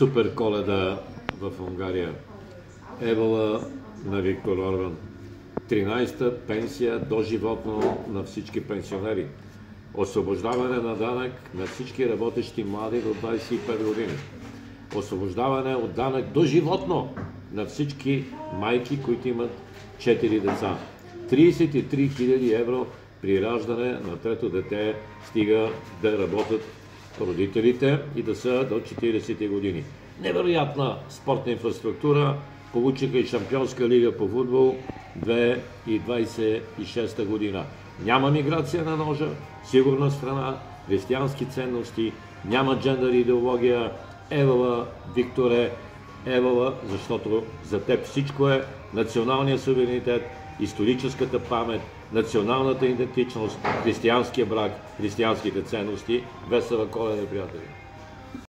Супер Коледа в Унгария. Евала на Виктор Орбан. 13-та пенсия доживотно на всички пенсионери. Освобождаване на данък на всички работещи млади до 25 години. Освобождаване от данък доживотно на всички майки, които имат 4 деца. 33 000 евро при раждане на трето дете, стига да работят родителите и да са до 40 години. Невероятна спортна инфраструктура. Получиха и Шампионска лига по футбол 2026 година. Няма миграция на ножа, сигурна страна, християнски ценности, няма джендър идеология. Евала, Викторе, Евала, защото за теб всичко е националния суверенитет, историческата памет, националната идентичност, християнския брак, християнските ценности. Весела Коледа, приятели!